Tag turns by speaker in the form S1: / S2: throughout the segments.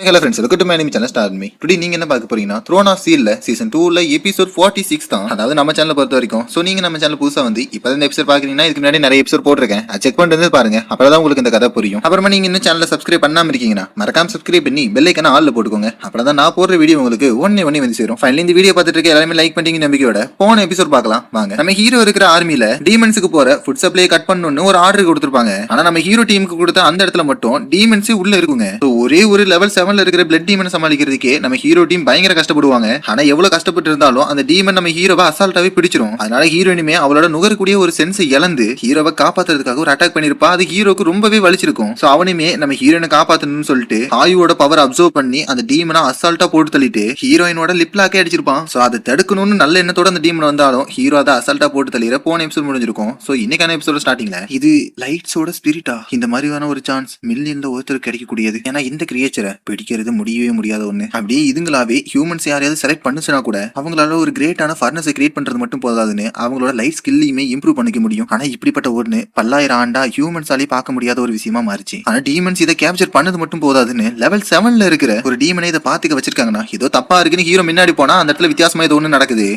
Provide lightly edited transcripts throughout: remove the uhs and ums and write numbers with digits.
S1: Hello friends, welcome to my name channel star me. Today நீங்க என்ன பார்க்க போறீங்கன்னா த்ரோன் ஆஃப் சீல்ல சீசன் 2ல எபிசோட் 46 தான். அதாவது நம்ம சேனலை பொறுத்த வரைக்கும். சோ நீங்க நம்ம சேனல் புதுசா வந்து இப்பதான் இந்த எபிசோட் பாக்குறீங்கன்னா இதுக்கு முன்னாடி நிறைய எபிசோட் போட்டிருக்கேன். அது செக் பண்ணிட்டு பாருங்க, அப்பதான் உங்களுக்கு இந்த கதை புரியும். அப்புறமா நீங்க இன்னும் சேனலை சப்ஸ்கிரைப் பண்ணாம இருக்கீங்கன்னா மறக்காம சப்ஸ்கிரைப் பண்ணி பெல் ஐக்கான ஆல்ல போட்டுக்கோங்க. அப்பதான் நான் போடுற வீடியோ உங்களுக்கு ஒன்னே வந்து சேரும். ஃபைனலி இந்த வீடியோ பார்த்துட்டு இருக்க எல்லாருமே லைக் பண்ணீங்க நம்பிக்கையோட போன எபிசோட் பார்க்கலாம் வாங்க. நம்ம ஹீரோ இருக்கிற ஆர்மில டீமன்ஸுக்கு போற ஃபுட் சப்ளை கட் பண்ணணும்னு ஒரு ஆர்டர் கொடுத்திருப்பாங்க. ஆனா நம்ம ஹீரோ டீமுக்கு கொடுத்த அந்த இடத்துல மட்டும் டீமன்ஸ் உள்ள இருக்குங்க. ஒரே ஒரு லெவல் 7ல இருக்கிற பிளட் டீமன் சமாளிக்கிறதுக்கே நம்ம ஹீரோ டீம் பயங்கர கஷ்டப்படுவாங்க. ஆனா எவ்வளவு கஷ்டப்பட்டு இருந்தாலும் அந்த டீமன் நம்ம ஹீரோவை அசால்ட்டாவே பிடிச்சிரும். அதனால ஹீரோயினுமே அவளோட நுகரக்கூடிய ஒரு சென்ஸை இழந்து ஹீரோவை காப்பாத்துறதுக்காக ஒரு அட்டாக் பண்ணிருப்பா. அது ஹீரோக்கு ரொம்பவே வலிச்சிருக்கும். சோ அவனுமே நம்ம ஹீரோயினை காப்பாத்தணும்னு சொல்லிட்டு ஆயுவோட பவர் அப்சர்வ் பண்ணி அந்த டீமனை அசால்ட்டா போட்டு தள்ளிட்டு ஹீரோயினோட லிப்லாக்கே அடிச்சிருப்பான். சோ அதை தடுக்கணும்னு நல்ல எண்ணத்தோட அந்த டீமன் வந்தாலும் ஹீரோ அதை அசால்ட்டா போட்டு தள்ளிற போன எபிசோட் முடிஞ்சிருக்கும். சோ இன்னைக்கான எபிசோட ஸ்டார்டிங்ல இது லைட்ஸோட ஸ்பிரிட்டா இந்த மாதிரியான ஒரு சான்ஸ் மில்லியன்ல ஒருத்தர் கிடைக்கக்கூடியது. ஏன்னா இந்த கிரியேச்சரை பிடிக்கிறது முடியவே முடியாத ஒண்ணு. அப்படியே இதுங்களாவே ஹியூமன்ஸ் யாரையாவது செலக்ட் பண்ணுச்சுனா கூட அவங்களால ஒரு கிரேட்டான ஃபர்னஸை கிரியேட் பண்றது மட்டும் போதாதுன்னு அவங்களோட லைஃப் ஸ்கில்லையுமே இம்ப்ரூவ் பண்ணிக்க முடியும். ஆனா இப்படிப்பட்ட ஒண்ணு பல்லாயிரம் ஆண்டா ஹியூமன்ஸாலே பார்க்க முடியாத ஒரு விஷயமா மாறிச்சு. ஆனா டீமன்ஸ் இதை கேப்சர் பண்ணது மட்டும் போதாதுன்னு லெவல் 7ல இருக்கிற ஒரு டீமனை இதை பாத்துக்க வச்சிருக்காங்கன்னா ஏதோ தப்பா இருக்குன்னு ஹீரோ முன்னாடி போனா அந்த இடத்துல வித்தியாசமா ஏதோ ஒண்ணு நடக்குது.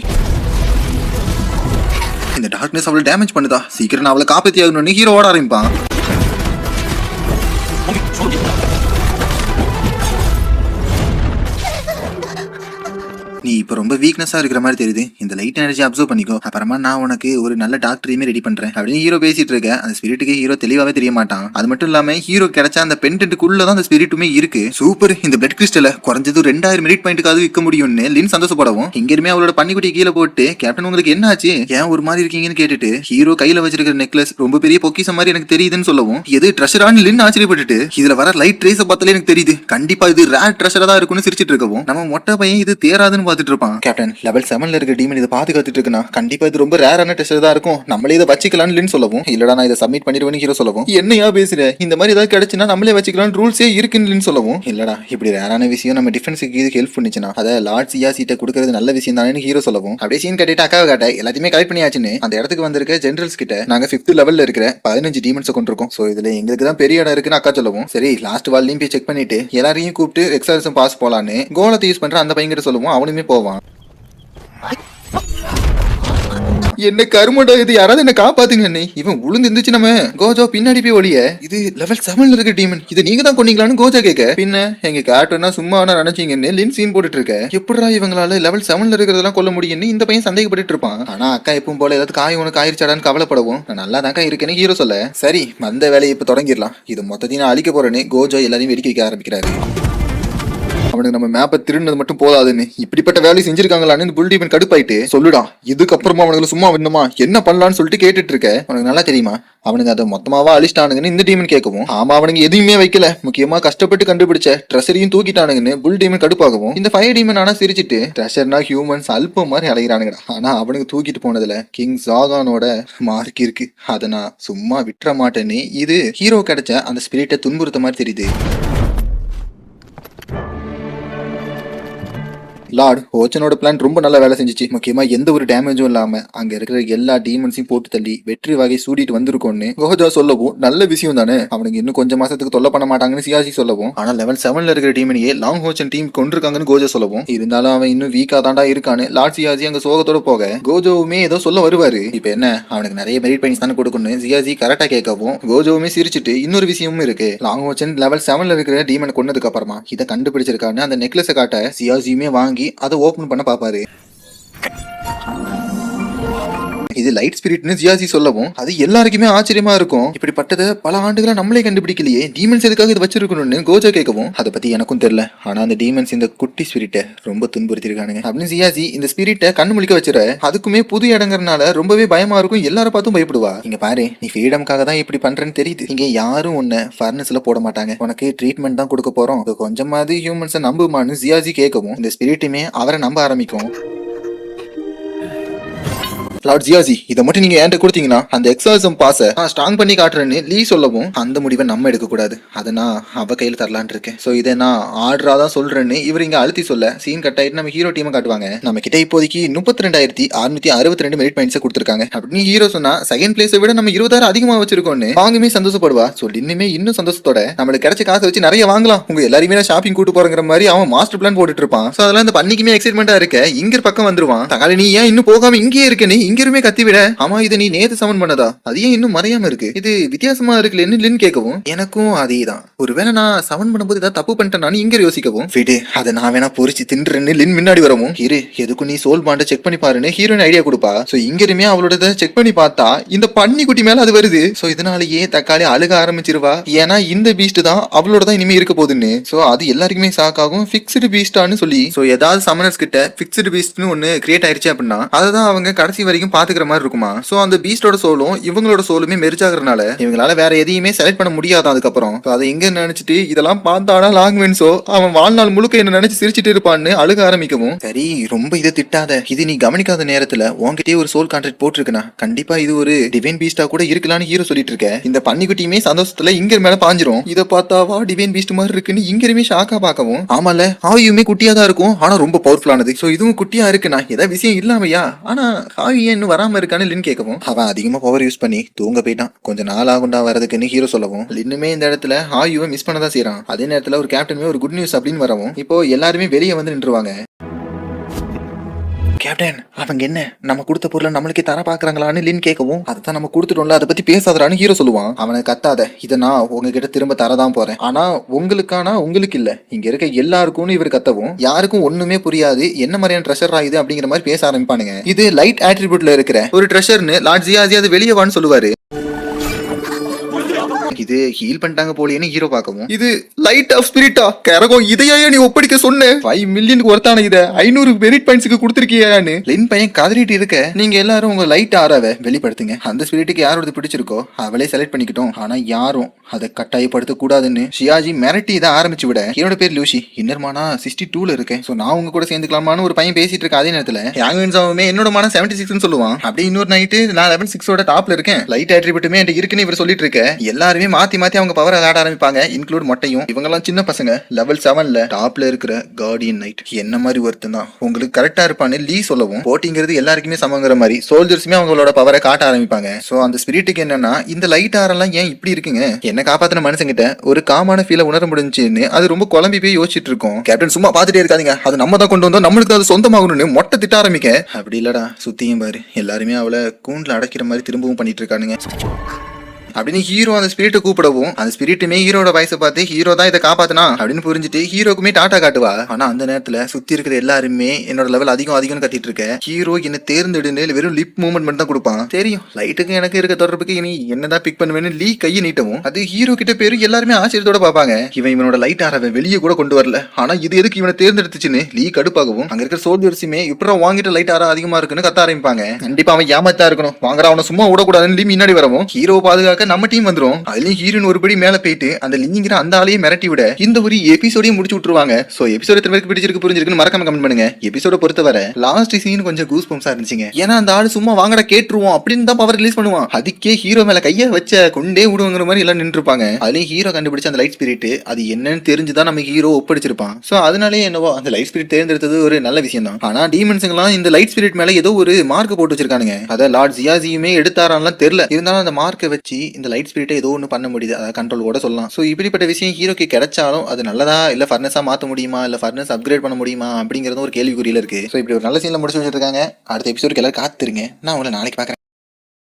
S1: இந்த டார்க்னஸ் அவளை டேமேஜ் பண்ணுதா, சீக்கிரம் அவளை காப்பாத்தி ஆகணும்னு ஹீரோ ஓட ஆரம்பிப்பான். நீ இப்ப ரொம்ப வீக்னஸா இருக்கிற மாதிரி தெரியுது, இந்த லைட் எனர்ஜி அப்சர்வ் பண்ணிக்கோ, அப்புறமா நான் உனக்கு ஒரு நல்ல டாக்டரையுமே ரெடி பண்றேன் அப்படின்னு ஹீரோ பேசிட்டு இருக்க. அந்த ஸ்பிரிட்டுக்கு ஹீரோ தெளிவாவே தெரிய மாட்டான். அது மட்டும் இல்லாம ஹீரோ கிடைச்ச அந்த பென்டென்ட்டுக்குள்ளதான் அந்த ஸ்பிரிட்டுமே இருக்கு. சூப்பர், இந்த பிளட் கிறிஸ்டலை குறைஞ்சது 2000 மினிட் பாயிண்ட்டுக்காவது விற்க முடியும்னு லின் சந்தோஷப்படவும் இங்கிருமே அவளோட பன்னிக்குட்டி கீழே போட்டு கேப்டன் உங்களுக்கு என்ன ஆச்சு, ஏன் ஒரு மாதிரி இருக்கீங்கன்னு கேட்டுட்டு ஹீரோ கையில வச்சிருக்கிற நெக்லஸ் ரொம்ப பெரிய பொக்கிஷம் மாதிரி எனக்கு தெரியுதுன்னு சொல்லவும் எது ட்ரெஷரான்னு லின் ஆச்சரியப்பட்டுட்டு இதுல வர லைட் ட்ரேஸ பார்த்தாலே எனக்கு தெரியுது, கண்டிப்பா இது ரேர் ட்ரெஷரா தான் இருக்கும்னு சிரிச்சிட்டு இருக்கவும் நம்ம மொட்டை பையன் இது தேராதுன்னு பார்த்துட்டு இருப்பான். கேப்டன் லெவல் 7ல இருக்க டீமன் இதை பாதுகாத்துட்டு இருக்குன்னா கண்டிப்பா இது ரொம்ப ரேரான டெஸ்ட் தான் இருக்கும், நம்மளே இதை வச்சுக்கலாம்னு சொல்லவும் இல்லடா நான் இதை சப்மிட் பண்ணிடுவேன்னு ஹீரோ சொல்லவும் என்னையா பேசுற, இந்த மாதிரி ஏதாவது கிடைச்சுன்னா நம்மளே வச்சுக்கலாம் ரூல்ஸே இருக்குன்னு சொல்லவும் இல்லடா இப்படி ரேரான விஷயம் நம்ம டிஃபென்ஸுக்கு இது ஹெல்ப் பண்ணுச்சுன்னா அதை லார்ட் சியா சீட்டை கொடுக்கறது நல்ல விஷயம் தானே ஹீரோ சொல்லவும் அப்படியே சீன் கட்டிட்டு அக்காவை காட்ட எல்லாத்தையுமே கலெக்ட் பண்ணியாச்சுன்னு அந்த இடத்துக்கு வந்திருக்க ஜெனரல்ஸ் கிட்ட நாங்க 5th லெவல்ல இருக்கிற 15 டீமன்ஸை கொண்டிருக்கோம், சோ இதுல எங்களுக்கு தான் பெரிய இடம் இருக்குன்னு அக்கா சொல்லவும் சரி லாஸ்ட் வால்லையும் போய் செக் பண்ணிட்டு எல்லாரையும் கூப்பிட்டு எக்ஸாம்ஸும் பாஸ் போலான்னு கோலத்தை யூஸ் பண்ற அந்த பையன் கிட்ட சொல்லவும் அவனுமே போவான். என்ன கருமடா இது, யாராவது என்ன காப்பாத்துங்க, இவன் உளுந்து இருந்துச்சு நம்ம கோஜோ பின்னாடி போய் ஒளிய இது லெவல் 7ல இருக்க டீமன் இது நீங்க தான் கொண்டீங்களான்னு கோஜா கேட்க பின்ன எங்க கேப்டனா சும்மா நினைச்சீங்கன்னு லின் சீன் போட்டுட்டு இருக்க. எப்படா இவங்களால லெவல் 7ல இருக்கிறதெல்லாம் கொல்ல முடியும்னு இந்த பையன் சந்தேகப்பட்டு இருப்பான். ஆனா அக்கா எப்பவும் போல ஏதாவது காய் உனக்கு ஆயிருச்சாடான்னு கவலைப்படவும் நான் நல்லா தாக்கா இருக்கேன்னு ஹீரோ சொல்ல சரி வந்த வேலையை இப்ப தொடங்கிடலாம், இது மொத்தத்தையும் நான் அழிக்க போறேன்னு கோஜோ எல்லாரையும் வெடிக்க வைக்க ஆரம்பிக்கிறாரு. அவனுக்கு நம்ம மேப்பை திருடுனது மட்டும் போதாதுன்னு இப்படிப்பட்ட வேலையை செஞ்சிருக்காங்களான்னு புல் டீமன் கடுப்பாயிட்டு சொல்லுடா இதுக்கப்புறமா அவனுக்கு சும்மா வேணுமா என்ன பண்ணலான்னு சொல்லிட்டு கேட்டுட்டு இருக்க, உனக்கு நல்லா தெரியுமா அவனுக்கு அதை மொத்தமாவா அழிச்சிட்டானுங்கன்னு இந்த டீமன் கேட்கவும் ஆமா அவனுக்கு எதுவுமே வைக்கல, முக்கியமா கஷ்டப்பட்டு கண்டுபிடிச்ச ட்ரெஷரையும் தூக்கிட்டானுங்கன்னு புல் டீமன் கடுப்பாகவும் இந்த ஃபயர் டீமன் ஆனா சிரிச்சிட்டு ட்ரெஷர்னா ஹியூமன்ஸ் அல்பம் மாதிரி அலைகிறானுங்கடா, ஆனா அவனுக்கு தூக்கிட்டு போனதுல கிங் ஜாகானோட மார்க் இருக்கு, அதை நான் சும்மா விட்டுற மாட்டேன்னு இது ஹீரோ கிடைச்ச அந்த ஸ்பிரிட்டை துன்புறுத்த மாதிரி தெரியுது. லார்ட் ஓச்சனோட பிளான் ரொம்ப நல்ல வேலை செஞ்சிச்சு, முக்கியமா எந்த ஒரு டேமேஜும் இல்லாம அங்க இருக்கிற எல்லா டீமன்ஸையும் போட்டு தள்ளி வெற்றி வகை சூடிட்டு வந்திருக்கோன்னு கோஜா சொல்லவும் நல்ல விஷயம் தானே, அவனுக்கு இன்னும் கொஞ்சம் மாசத்துக்கு தொல்லை பண்ண மாட்டாங்கன்னு சியாசி சொல்லவும் ஆனா லெவல் 7ல இருக்கிற டீமனையே லாங் ஹோச்சன் டீம் கொண்டிருக்காங்கன்னு கோஜா சொல்லவும் இருந்தாலும் அவன் இன்னும் வீக்கா தாண்டா இருக்கான்னு லார்ட் சியாசி அங்க சோகத்தோட போக கோஜோவுமே ஏதோ சொல்ல வருவாரு. இப்ப என்ன அவனுக்கு நிறைய மெரிட் பாயிண்ட்ஸ் தானே கொடுக்கணும் சியாசி கரெக்டா கேட்கவும் கோஜோவுமே சிரிச்சிட்டு இன்னொரு விஷயமும் இருக்கு, லாங் ஹோச்சன் லெவல் 7ல இருக்கிற டீமன் கொண்டதுக்கு அப்புறமா இதை கண்டுபிடிச்சிருக்கான்னு அந்த நெக்லஸை காட்ட சியாசியுமே வாங்கி அதை ஓபன் பண்ண பாப்பாரு. இது லைட் ஸ்பிரிட்னு ஜியாசி சொல்லவும் அது எல்லாருக்குமே ஆச்சரியமா இருக்கும், இப்படிப்பட்டதை பல ஆண்டுகளா நம்மளே கண்டுபிடிக்கலையே டீமன்ஸ் எதுக்காக இது வச்சிருக்கணும்னு கோஜா கேட்கவும் அதை பத்தி எனக்கும் தெரியல, ஆனா அந்த டீமன்ஸ் இந்த குட்டி ஸ்பிரிட்டை ரொம்ப துன்புறுத்திருக்கானுங்க அப்படின்னு ஜியாசி இந்த ஸ்பிரிட்டை கண்ணு முழிக்க வச்சிட அதுக்குமே புது இடங்கிறனால ரொம்பவே பயமா இருக்கும், எல்லாரும் பார்த்தும் பயப்படுவா. இங்க பாரு நீ ஃப்ரீடம்காக தான் இப்படி பண்றேன்னு தெரியுது, இங்க யாரும் உன்னை ஃபர்னஸ்ல போட மாட்டாங்க, உனக்கு ட்ரீட்மெண்ட் தான் கொடுக்க போறோம், கொஞ்சமாவது ஹியூமன்ஸை நம்புமான்னு ஜியாசி கேட்கவும் இந்த ஸ்பிரிட்டுமே அவரை நம்ப ஆரம்பிக்கும். லார்ட் ஜியாசி இதை மட்டும் நீங்க என்கிட்ட கொடுத்தீங்கன்னா அந்த எக்ஸாசம் பாஸை நான் ஸ்ட்ராங் பண்ணி காட்டுறேன்னு லீ சொல்லவும் அந்த முடிவை நம்ம எடுக்க கூடாது, அதை நான் அவ கையில தரலான் இருக்கேன். சோ இதை நான் ஆர்டரா தான் சொல்றேன்னு இவர் இங்க அழுத்தி சொல்ல சீன் கட் ஆயிட்டு நம்ம ஹீரோ டீமை காட்டுவாங்க. நம்ம கிட்ட இப்போதைக்கு 32,662 மெரிட் பாயிண்ட்ஸ் கொடுத்துருக்காங்க அப்படின்னு ஹீரோ சொன்னா செகண்ட் பிளேஸை விட நம்ம 20,000 அதிகமா வச்சிருக்கோம்னு வாங்குமே சந்தோஷப்படுவா. ஸோ இன்னுமே இன்னும் சந்தோஷத்தோட நம்மளுக்கு கிடைச்ச காசை வச்சு நிறைய வாங்கலாம், உங்க எல்லாருமே ஷாப்பிங் கூட்டு போறங்கிற மாதிரி அவன் மாஸ்டர் பிளான் போட்டுட்டு இருப்பான். ஸோ அதெல்லாம் இந்த பண்ணிக்குமே எக்ஸைட்மெண்டா இருக்க இங்க பக்கம் வந்துருவான். தகாலி நீ ஏன் இன்னும் போகாம இங்கேயே இருக்க, நீ இங்கருமே கத்தி விட. ஆமா இதை நீ நேத்து சமன் பண்ணதா, அது ஏன் இன்னும் மறையாம இருக்கு, இது வித்தியாசமா இருக்குல்ல லின் கேட்கவும் எனக்கும் அதே தான், ஒருவேளை நான் சமன் பண்ணும்போது ஏதாவது தப்பு பண்ணிட்டேன் நான் இங்க யோசிக்கவும் விடு, அதை நான் வேணா பொறிச்சு தின்றேன்னு லின் முன்னாடி வரவும் இரு எதுக்கும் நீ சோல் பாண்ட செக் பண்ணி பாருன்னு ஹீரோயின் ஐடியா கொடுப்பா. சோ இங்கருமே அவளோட செக் பண்ணி பார்த்தா இந்த பன்னி குட்டி மேல அது வருது. சோ இதனாலேயே தக்காளி அழுக ஆரம்பிச்சிருவா, ஏன்னா இந்த பீஸ்ட் தான் அவளோட தான் இனிமே இருக்க போகுதுன்னு. சோ அது எல்லாருக்குமே ஷாக் ஆகும், பிக்ஸ்டு பீஸ்டான்னு சொல்லி. சோ ஏதாவது சமனர்ஸ் கிட்ட பிக்ஸ்டு பீஸ்ட்னு ஒன்னு கிரியேட் ஆயிருச்சு அப்படின்னா அதான் அவங்க கடைசி வரைக்கும் பாத்துக்கிற மாதிரி இருக்குமா. சோ அந்த பீஸ்டோட சோலும் இவங்களோட சோலுமே மெர்ஜ் ஆகுறதுனால இவங்களால வேற எதையுமே செலக்ட் பண்ண முடியாதான் அதுக்கப்புறம். அதை எங்க நினைச்சிட்டு இதெல்லாம் பார்த்தானா லாங்வென்ஸோ அவன் வாழ்நாள் முழுக்க என்ன நினைச்சு சிரிச்சிட்டு இருப்பான்னு அழுக ஆரம்பிக்கவும் சரி ரொம்ப இதை திட்டாத, இது நீ கவனிக்காத நேரத்துல உன்கிட்டயே ஒரு சோல் கான்ட்ராக்ட் போட்டிருக்கனா கண்டிப்பா இது ஒரு டிவைன் பீஸ்டா கூட இருக்கலாம்னு ஹீரோ சொல்லிட்டு இருக்க. இந்த பன்னிக்குட்டியுமே சந்தோஷத்துல இங்க மேல பாஞ்சிரும், இதை பார்த்தாவா டிவைன் பீஸ்ட் மாதிரி இருக்குன்னு இங்கருமே ஷாக்கா பார்க்கவும் ஆமால ஆவியுமே குட்டியா தான் இருக்கும் ஆனா ரொம்ப பவர்ஃபுல்லானது. சோ இதுவும் குட்டியா இருக்குண்ணா ஏதாவது விஷயம் இல்லாமையா, ஆனா ஆவி இன்னும் வராம இருக்கான்னு லின் கேட்கவும் அவன் அதிகமா பவர் யூஸ் பண்ணி தூங்க போயிட்டான், கொஞ்சம் நாள் ஆகுண்டா வரதுக்குன்னு ஹீரோ சொல்லவும் லின்னுமே இந்த இடத்துல ஆயுவை மிஸ் பண்ணதான் செய்யறான். அதே நேரத்துல ஒரு கேப்டனுமே ஒரு குட் நியூஸ் அப்படின்னு வரவும் இப்போ எல்லாருமே வெளியே வந்து நின்றுவாங்க. கேப்டன் அவங்க என்ன நம்ம கொடுத்த பொருளை நம்மளுக்கே தர பாக்குறாங்களான்னு லின் கேட்கவும் அதுதான் நம்ம கொடுத்துட்டோம்ல அதை பத்தி பேசாதரான்னு ஹீரோ சொல்லுவான். அவனை கத்தாத, இதை நான் உங்ககிட்ட திரும்ப தரதான் போறேன், ஆனா உங்களுக்கானா உங்களுக்கு இல்ல இங்க இருக்க எல்லாருக்கும்னு இவர் கத்தவும் யாருக்கும் ஒண்ணுமே புரியாது என்ன மாதிரியான ட்ரெஷர் ஆகுது அப்படிங்கிற மாதிரி பேச ஆரம்பிப்பானுங்க. இது லைட் ஆட்ரிபியூட்ல இருக்கிற ஒரு ட்ரெஷர்னு லார்ட் ஜியாசி அது வெளியே வான்னு சொல்லுவாரு. இது ஹீல் பண்ணிட்டாங்க போலேன்னு ஹீரோ பார்க்கவும் இது லைட் ஆஃப் ஸ்பிரிட்டா கரகோ இதையா நீ ஒப்படைக்க சொன்ன 5 மில்லியனுக்கு ஒருத்தான இதை 500 மெரிட் பாயிண்ட்ஸ்க்கு கொடுத்துருக்கியான்னு லின் பையன் கதறிட்டு இருக்க நீங்க எல்லாரும் உங்க லைட் ஆறாவ வெளிப்படுத்துங்க, அந்த ஸ்பிரிட்டுக்கு யாரோட பிடிச்சிருக்கோ அவளே செலக்ட் பண்ணிக்கிட்டோம், ஆனா யாரும் அதை கட்டாயப்படுத்த கூடாதுன்னு ஷியாஜி மிரட்டி இதை ஆரம்பிச்சு விட என்னோட பேர் லூசி இன்னர்மானா 62ல இருக்கேன், சோ நான் உங்க கூட சேர்ந்துக்கலாமான்னு ஒரு பையன் பேசிட்டு இருக்க. அதே நேரத்துல யாங்குமே என்னோட மான 76ன்னு சொல்லுவான். அப்படியே இன்னொரு நைட்டு நான் லெவல் 6ஓட டாப்ல இருக்கேன், லைட் ஆட்ரிபியூட்டுமே என்கிட்ட இருக்குன்னு இவர் சொல்லிட்டு இருக்க. எல்லாருமே மாத்தி மாத்தி அவங்க பவர் ஆட ஆரம்பிப்பாங்க இன்க்ளூட் மொட்டையும். இவங்க எல்லாம் சின்ன பசங்க லெவல் 7ல டாப்ல இருக்கிற கார்டியன் நைட் என்ன மாதிரி ஒருத்தன் தான் உங்களுக்கு கரெக்டா இருப்பான்னு லீ சொல்லவும் போட்டிங்கிறது எல்லாருக்குமே சமங்கிற மாதிரி சோல்ஜர்ஸுமே அவங்களோட பவரை காட்ட ஆரம்பிப்பாங்க. சோ அந்த ஸ்பிரிட்டுக்கு என்னன்னா இந்த லைட் ஆரெல்லாம் ஏன் இப்படி இருக்குங்க, என்ன காப்பாத்தின மனுஷங்கிட்ட ஒரு காமான ஃபீலை உணர முடிஞ்சுன்னு அது ரொம்ப குழம்பி போய் யோசிச்சுட்டு இருக்கும். கேப்டன் சும்மா பாத்துட்டே இருக்காதீங்க, அது நம்ம தான் கொண்டு வந்தோம் நம்மளுக்கு அது சொந்தமாகணும்னு மொட்டை திட்ட ஆரம்பிக்க. அப்படி இல்லடா சுத்தியும் பாரு எல்லாருமே அவளை கூண்டுல அடைக்கிற மாதிரி திரும்பவும் பண்ணிட்டு இருக்கானுங்க அப்படின்னு ஹீரோ அந்த ஸ்பிரிட்டை கூப்பிடவும் அந்த ஸ்பிரிட்டுமே ஹீரோட வயசை பார்த்து ஹீரோ தான் இதை காப்பாத்தினா அப்படின்னு புரிஞ்சுட்டு ஹீரோக்குமே டாட்டா காட்டுவா. ஆனா அந்த நேரத்துல சுத்தி இருக்கிற எல்லாருமே என்னோட லெவல் அதிகம்னு கத்திட்டு இருக்க. ஹீரோ என்ன தேர்ந்தெடுன்னு வெறும் லிப் மூவ்மெண்ட் மட்டும் தான் கொடுப்பான். தெரியும் லைட்டுக்கு எனக்கு இருக்க தொடர்புக்கு இனி என்னதான் பிக் பண்ணுவேன்னு லீ கையை நீட்டவும் அது ஹீரோ கிட்ட பேரு எல்லாருமே ஆச்சரியத்தோட பாப்பாங்க. இவனோட லைட் ஆரவை வெளியே கூட கொண்டு வரல, ஆனா இது எதுக்கு இவனை தேர்ந்தெடுத்துச்சுன்னு லீ கடுப்பாகவும் அங்க இருக்கிற சோல்ஜர்ஸுமே இப்ப வாங்கிட்ட லைட் ஆரா அதிகமா இருக்குன்னு கத்த ஆரம்பிப்பாங்க. கண்டிப்பா அவன் ஏமாத்தா இருக்கணும், வாங்குற அவனை சும்மா விடக்கூடாதுன்னு லீ முன்னாடி வரவும் ஹீரோ பாதுகாக்க நம்ம டீம் வந்துரும். அதுலயும் ஹீரோயின் ஒருபடி மேல போயிட்டு அந்த லிங்கிற அந்த ஆளையே மிரட்டி விட இந்த ஒரு எபிசோடையும் முடிச்சு விட்டுருவாங்க. சோ எபிசோட எத்தனை பேருக்கு பிடிச்சிருக்கு புரிஞ்சிருக்குன்னு மறக்காம கமெண்ட் பண்ணுங்க. எபிசோட பொறுத்தவரை லாஸ்ட் சீன் கொஞ்சம் கூஸ் பம்ப்ஸா இருந்துச்சுங்க, ஏன்னா அந்த ஆளு சும்மா வாங்கட கேட்டுருவோம் அப்படின்னு தான் பவர் ரிலீஸ் பண்ணுவான், அதுக்கே ஹீரோ மேல கைய வச்ச கொண்டே விடுங்கிற மாதிரி எல்லாம் நின்று இருப்பாங்க. அதுலயும் ஹீரோ கண்டுபிடிச்ச அந்த லைட் ஸ்பிரிட் அது என்னன்னு தெரிஞ்சுதான் நம்ம ஹீரோ ஒப்படைச்சிருப்பான். சோ அதனாலே என்னவோ அந்த லைட் ஸ்பிரிட் தேர்ந்தெடுத்தது ஒரு நல்ல விஷயம் தான். ஆனா டீமன்ஸுங்கெல்லாம் இந்த லைட் ஸ்பிரிட் மேல ஏதோ ஒரு மார்க் போட்டு வச்சிருக்கானுங்க, அதை லார்ட் ஜியாசியுமே எடுத்தாரான்லாம் தெரியல. இருந்தாலும் அந்த மார்க்கை வச்சு இந்த லைட் ஸ்பிரிட்டை ஏதோ ஒன்று பண்ண முடியுது, அதை கண்ட்ரோல் கூட சொல்லலாம். ஸோ இப்படிப்பட்ட விஷயம் ஹீரோக்கு கிடைச்சாலும் அது நல்லதா இல்லை ஃபர்னஸா மாற்ற முடியுமா இல்லை ஃபர்னஸ் அப்கிரேட் பண்ண முடியுமா அப்படிங்கிறது ஒரு கேள்விக்குறியில இருக்கு. ஸோ இப்படி ஒரு நல்ல சீன்ல முடிச்சு வச்சிருக்காங்க. அடுத்த எபிசோடுக்கு எல்லாரும் காத்துருங்க, நான் உங்களை நாளைக்கு பார்க்குறேன்.